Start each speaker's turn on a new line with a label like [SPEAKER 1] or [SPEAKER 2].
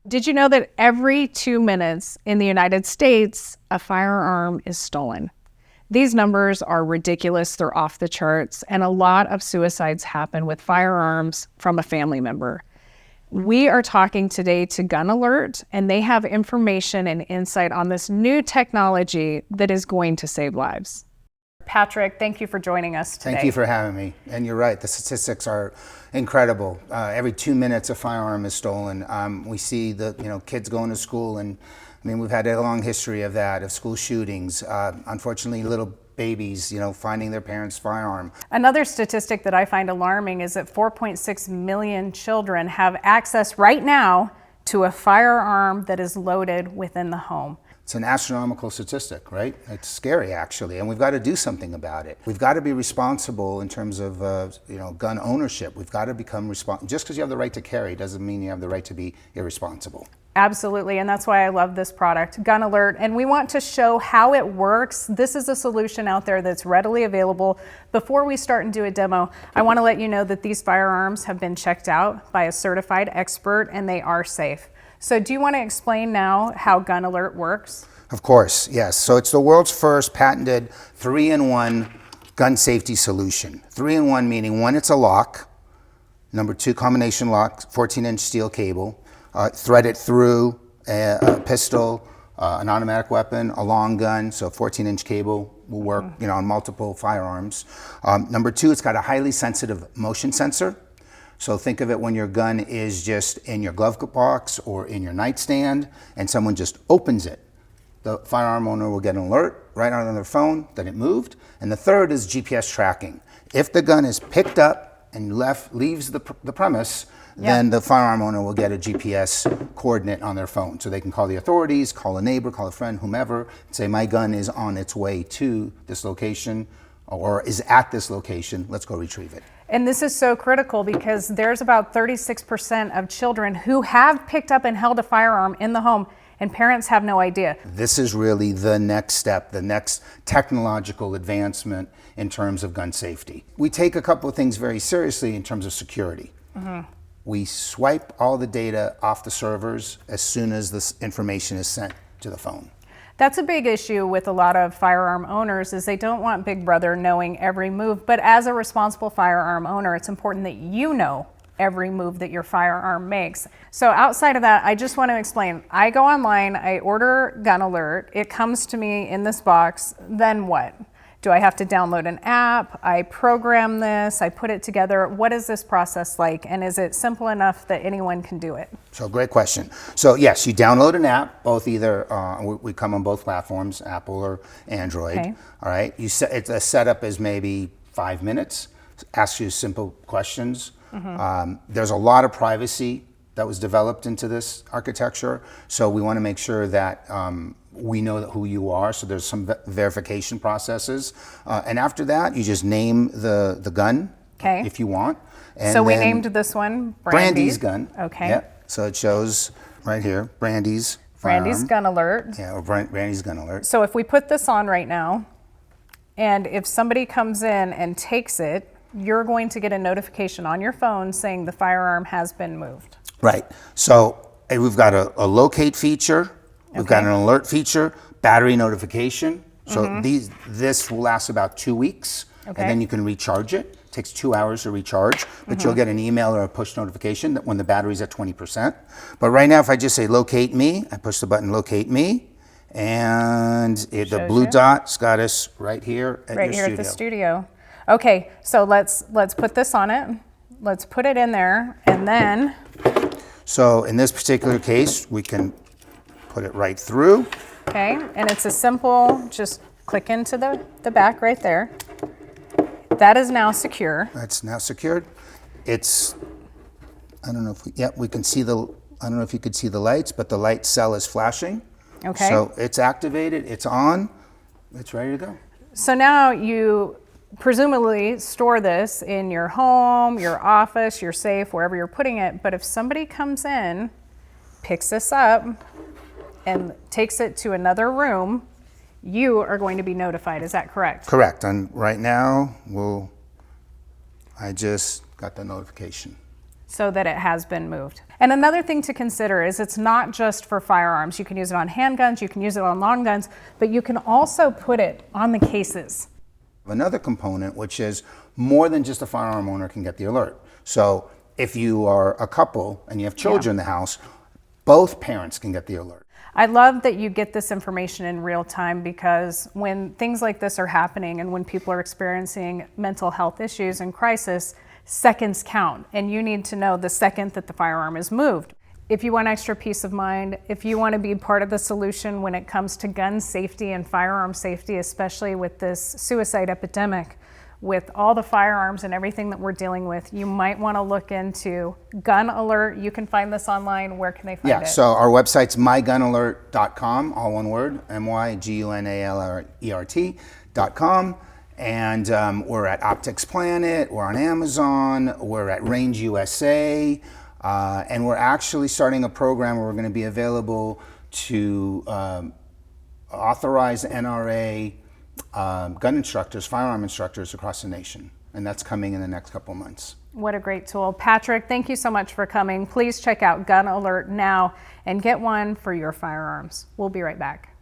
[SPEAKER 1] Did you know that every 2 minutes in the United States, a firearm is stolen? These numbers are ridiculous. They're off the charts. And a lot of suicides happen with firearms from a family member. We are talking today to Gun Alert, and they have information and insight on this new technology that is going to save lives. Patrick, thank you for joining us today.
[SPEAKER 2] Thank you for having me. And you're right, the statistics are incredible. Every 2 minutes, a firearm is stolen. We see the kids going to school, and I mean, we've had a long history of that, of school shootings. Unfortunately, little babies, finding their parents' firearm.
[SPEAKER 1] Another statistic that I find alarming is that 4.6 million children have access right now to a firearm that is loaded within the home.
[SPEAKER 2] It's an astronomical statistic, right? It's scary, actually, and we've got to do something about it. We've got to be responsible in terms of gun ownership. We've got to become responsible. Just because you have the right to carry doesn't mean you have the right to be irresponsible.
[SPEAKER 1] Absolutely, and that's why I love this product, Gun Alert, and we want to show how it works. This is a solution out there that's readily available. Before we start and do a demo, I want to let you know that these firearms have been checked out by a certified expert and they are safe. So do you want to explain now how Gun Alert works?
[SPEAKER 2] Of course, yes. So it's the world's first patented 3-in-1 gun safety solution. 3-in-1 meaning one, it's a lock. Number two, combination lock, 14-inch steel cable. Threaded through a pistol, an automatic weapon, a long gun, so 14-inch cable will work on multiple firearms. Number two, it's got a highly sensitive motion sensor. So think of it when your gun is just in your glove box or in your nightstand and someone just opens it. The firearm owner will get an alert right on their phone that it moved. And the third is GPS tracking. If the gun is picked up and leaves the premise, then the firearm owner will get a GPS coordinate on their phone. So they can call the authorities, call a neighbor, call a friend, whomever, and say, my gun is on its way to this location or is at this location, let's go retrieve it.
[SPEAKER 1] And this is so critical because there's about 36% of children who have picked up and held a firearm in the home and parents have no idea.
[SPEAKER 2] This is really the next step, the next technological advancement in terms of gun safety. We take a couple of things very seriously in terms of security. We swipe all the data off the servers as soon as this information is sent to the phone.
[SPEAKER 1] That's a big issue with a lot of firearm owners is they don't want Big Brother knowing every move, but as a responsible firearm owner, it's important that you know every move that your firearm makes. So outside of that, I just want to explain, I go online, I order Gun Alert, it comes to me in this box, then what? Do I have to download an app? I program this, I put it together. What is this process like? And is it simple enough that anyone can do it?
[SPEAKER 2] So great question. So yes, you download an app, both either, we come on both platforms, Apple or Android.
[SPEAKER 1] Okay.
[SPEAKER 2] All right, the setup is maybe 5 minutes, asks you simple questions. There's a lot of privacy that was developed into this architecture. So we want to make sure that we know who you are, so there's some verification processes. And after that, you just name the gun if you want. And
[SPEAKER 1] so we named this one
[SPEAKER 2] Brandy's gun.
[SPEAKER 1] Okay.
[SPEAKER 2] Yeah. So it shows right here, Brandy's
[SPEAKER 1] Gun Alert.
[SPEAKER 2] Yeah, or Brandy's Gun Alert.
[SPEAKER 1] So if we put this on right now, and if somebody comes in and takes it, you're going to get a notification on your phone saying the firearm has been moved.
[SPEAKER 2] Right. So we've got a locate feature. We've got an alert feature, battery notification. So this will last about 2 weeks, and then you can recharge it. It takes 2 hours to recharge, but you'll get an email or a push notification that when the battery's at 20%. But right now, if I just say locate me, I push the button locate me, and the blue dot's got us right here at your studio.
[SPEAKER 1] Right here at the studio. Okay, so let's put this on it. Let's put it in there, and then.
[SPEAKER 2] So in this particular case, we can put it right through.
[SPEAKER 1] Okay, and it's a simple, just click into the back right there. That is now secure.
[SPEAKER 2] That's now secured. It's, I don't know if we can see I don't know if you could see the lights, but the light cell is flashing.
[SPEAKER 1] Okay.
[SPEAKER 2] So it's activated, it's on, it's ready to go.
[SPEAKER 1] So now you presumably store this in your home, your office, your safe, wherever you're putting it. But if somebody comes in, picks this up, and takes it to another room, you are going to be notified. Is that correct?
[SPEAKER 2] Correct. And right now, I just got the notification.
[SPEAKER 1] so that it has been moved. And another thing to consider is it's not just for firearms. You can use it on handguns, you can use it on long guns, but you can also put it on the cases.
[SPEAKER 2] Another component, which is more than just a firearm owner can get the alert. So if you are a couple and you have children in the house, both parents can get the alert.
[SPEAKER 1] I love that you get this information in real time, because when things like this are happening and when people are experiencing mental health issues and crisis, seconds count, and you need to know the second that the firearm is moved. If you want extra peace of mind, if you want to be part of the solution when it comes to gun safety and firearm safety, especially with this suicide epidemic, with all the firearms and everything that we're dealing with, you might want to look into Gun Alert. You can find this online. Where can they find it?
[SPEAKER 2] So our website's mygunalert.com, all one word, mygunalert.com. And we're at Optics Planet, we're on Amazon, we're at Range USA, and we're actually starting a program where we're going to be available to authorize NRA gun instructors, firearm instructors across the nation. And that's coming in the next couple of months.
[SPEAKER 1] What a great tool. Patrick, thank you so much for coming. Please check out Gun Alert now and get one for your firearms. We'll be right back.